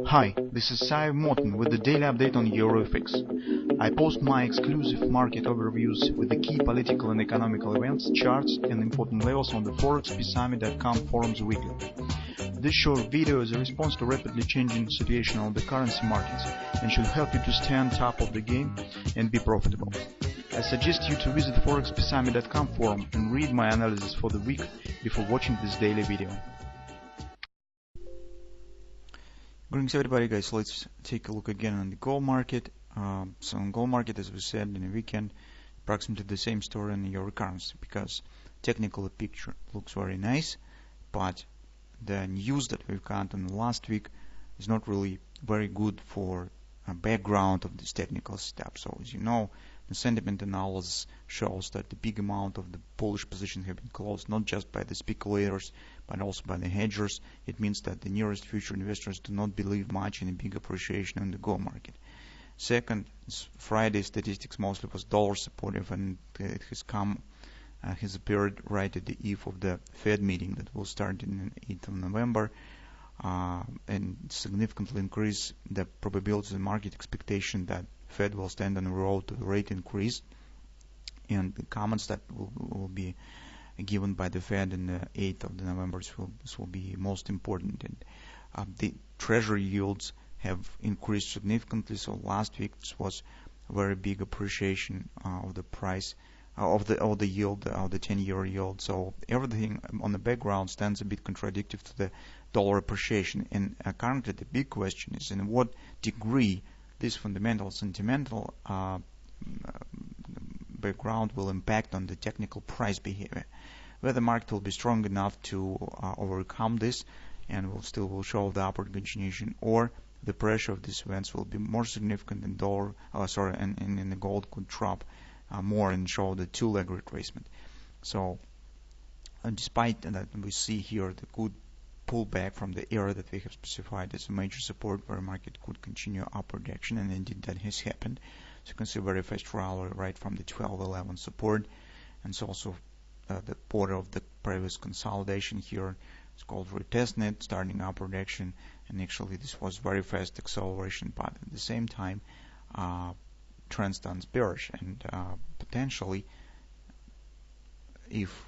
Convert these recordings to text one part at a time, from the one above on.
Hi, this is Sive Morten with the daily update on EuroFX. I post my exclusive market overviews with the key political and economical events, charts and important levels on the ForexPeaceArmy.com forums weekly. This short video is a response to rapidly changing situation on the currency markets and should help you to stay on top of the game and be profitable. I suggest you to visit ForexPeaceArmy.com forum and read my analysis for the week before watching this daily video. Greetings everybody, guys. Let's take a look again on the gold market. So on gold market, as we said in the weekend, approximately the same story in the euro currency, because technically the picture looks very nice, but the news that we've got in the last week is not really very good for a background of this technical step. So as you know, the sentiment analysis shows that the big amount of the bullish position have been closed not just by the speculators but also by the hedgers. It means that the nearest future investors do not believe much in a big appreciation in the gold market. Second, Friday statistics mostly was dollar supportive, and it has appeared right at the eve of the Fed meeting that will start in the 8th of November. And significantly increase the probability of the market expectation that Fed will stand on the road to the rate increase, and the comments that will be given by the Fed in the 8th of November will be most important. And the treasury yields have increased significantly. So last week was a very big appreciation of the price of the yield, of the 10-year yield. So everything on the background stands a bit contradictory to the dollar appreciation. And currently the big question is in what degree this fundamental sentimental background will impact on the technical price behavior. Whether the market will be strong enough to overcome this and will show the upward continuation, or the pressure of these events will be more significant than and the gold could drop more and show the two-leg retracement. So despite that, we see here the good pullback from the area that we have specified as a major support where market could continue upward action, and indeed that has happened. So you can see very fast rally right from the 12-11 support, and it's also the border of the previous consolidation here. It's called retestnet, starting upward action, and actually this was very fast acceleration, but at the same time trend stands bearish, and potentially if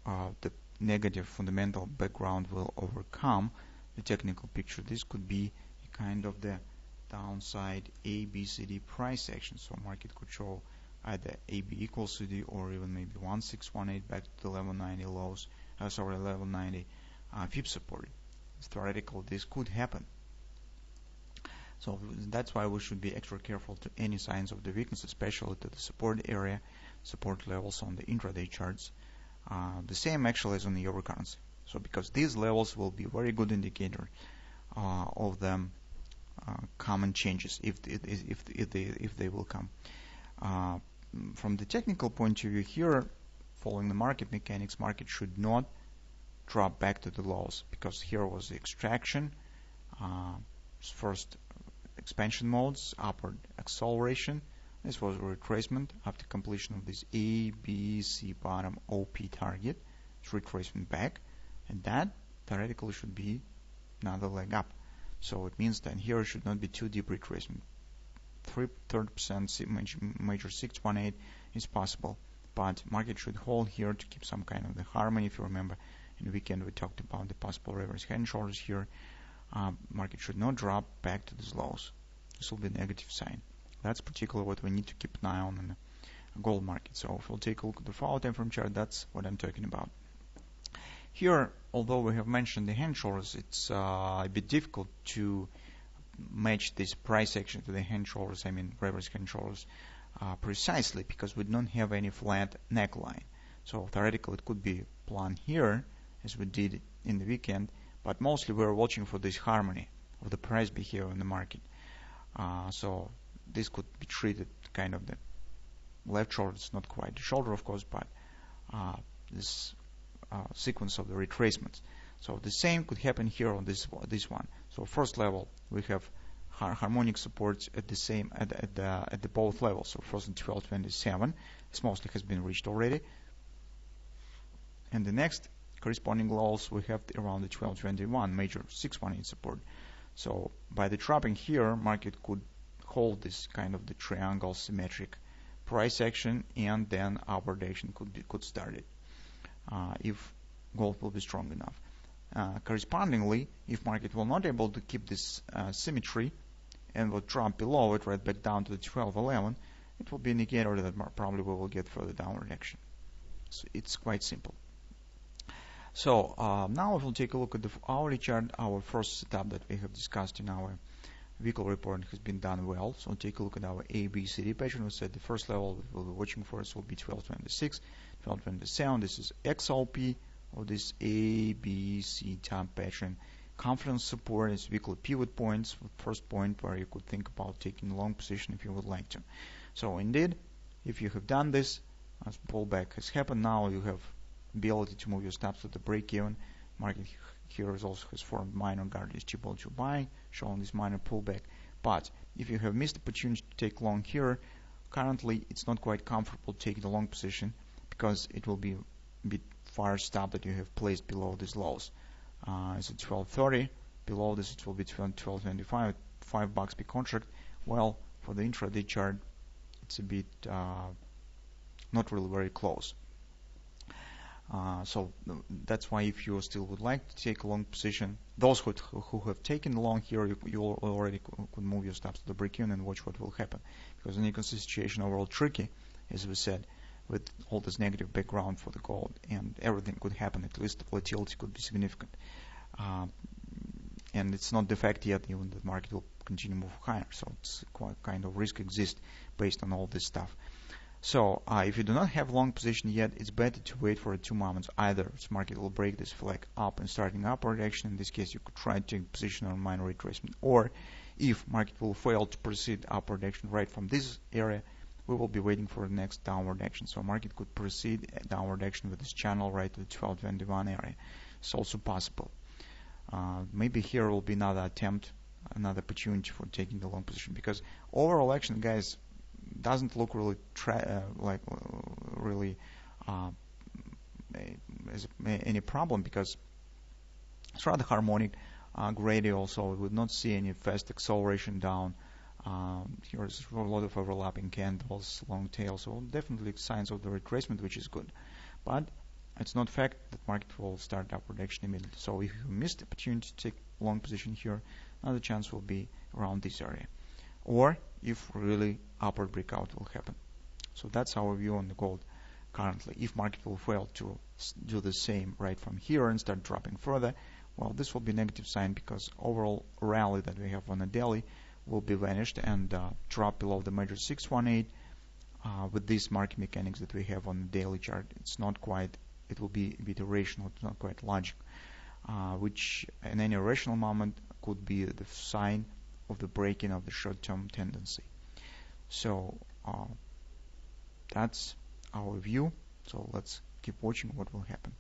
the negative fundamental background will overcome the technical picture, this could be a kind of the downside ABCD price action. So market could show either AB equals CD or even maybe 1618 back to the 1190 lows, 1190 FIB support. Theoretically, this could happen. So that's why we should be extra careful to any signs of the weakness, especially to the support area, support levels on the intraday charts. The same actually is on the euro currency. So because these levels will be very good indicator of the common changes if they will come. From the technical point of view here, following the market mechanics, market should not drop back to the lows, because here was the extraction, first expansion modes, upward acceleration. This was a retracement after completion of this A, B, C bottom OP target. It's retracement back, and that theoretically should be another leg up. So it means that here should not be too deep retracement. 30% major 618 is possible, but market should hold here to keep some kind of the harmony. If you remember, in the weekend we talked about the possible reverse head and shoulders here. Market should not drop back to these lows. This will be a negative sign. That's particularly what we need to keep an eye on in the gold market. So if we'll take a look at the 4-hour time frame chart, that's what I'm talking about. Here, although we have mentioned the hand shoulders, it's a bit difficult to match this price action to the hand shoulders, I mean reverse hand shoulders, precisely because we don't have any flat neckline. So theoretically it could be plan here as we did in the weekend, but mostly we're watching for this harmony of the price behavior in the market. So this could be treated kind of the left shoulder. It's not quite the shoulder, of course, but this sequence of the retracements. So the same could happen here on this one. So first level we have harmonic supports at the both levels. So first in 1227, this mostly has been reached already, and the next corresponding lows we have around the 1221 major 618 support. So by the dropping here, market could hold this kind of the triangle symmetric price action, and then upward action could start it if gold will be strong enough. Correspondingly, if market will not able to keep this symmetry and will drop below it right back down to the 1211, it will be an indicator that probably we will get further downward action. So it's quite simple. So now we will take a look at the hourly chart. Our first setup that we have discussed in our weekly report has been done well. So take a look at our ABCD pattern. We said the first level that we'll be watching for us will be 1226, 1227. This is XLP of this ABC type pattern. Confidence support is weekly pivot points. First point where you could think about taking a long position if you would like to. So indeed, if you have done this, as pullback has happened, now you have ability to move your stops to the break even. Market here also has formed minor guardians triple to buy, showing this minor pullback. But if you have missed the opportunity to take long here, currently it's not quite comfortable taking the long position because it will be a bit far stop that you have placed below these lows. It's at 1230. Below this it will be 1225, $5 per contract. Well, for the intraday chart, it's a bit not really very close. So that's why if you still would like to take a long position, those who have taken long here, you already could move your stops to the break-even and watch what will happen. Because the inconsistent situation overall tricky, as we said, with all this negative background for the gold, and everything could happen. At least the volatility could be significant. And it's not the fact yet even the market will continue to move higher. So it's quite kind of risk exists based on all this stuff. So if you do not have long position yet, it's better to wait for 2 moments. Either this market will break this flag up and starting upward action. In this case, you could try to take position on minor retracement. Or if market will fail to proceed upward action right from this area, we will be waiting for the next downward action. So market could proceed downward action with this channel right to the 1221 area. It's also possible. Maybe here will be another attempt, another opportunity for taking the long position, because overall action, guys, doesn't look really as any problem, because it's rather harmonic, gradual, so we would not see any fast acceleration down. Here's a lot of overlapping candles, long tail, so definitely signs of the retracement, which is good. But it's not fact that market will start upward action immediately. So if you missed the opportunity to take long position here, another chance will be around this area. Or if really upward breakout will happen. So that's our view on the gold currently. If market will fail to do the same right from here and start dropping further, well, this will be a negative sign, because overall rally that we have on the daily will be vanished and drop below the major 618. With these market mechanics that we have on the daily chart, it's not quite, it will be a bit irrational, it's not quite logic, which in any rational moment could be the sign of the breaking of the short-term tendency. So that's our view. So let's keep watching what will happen.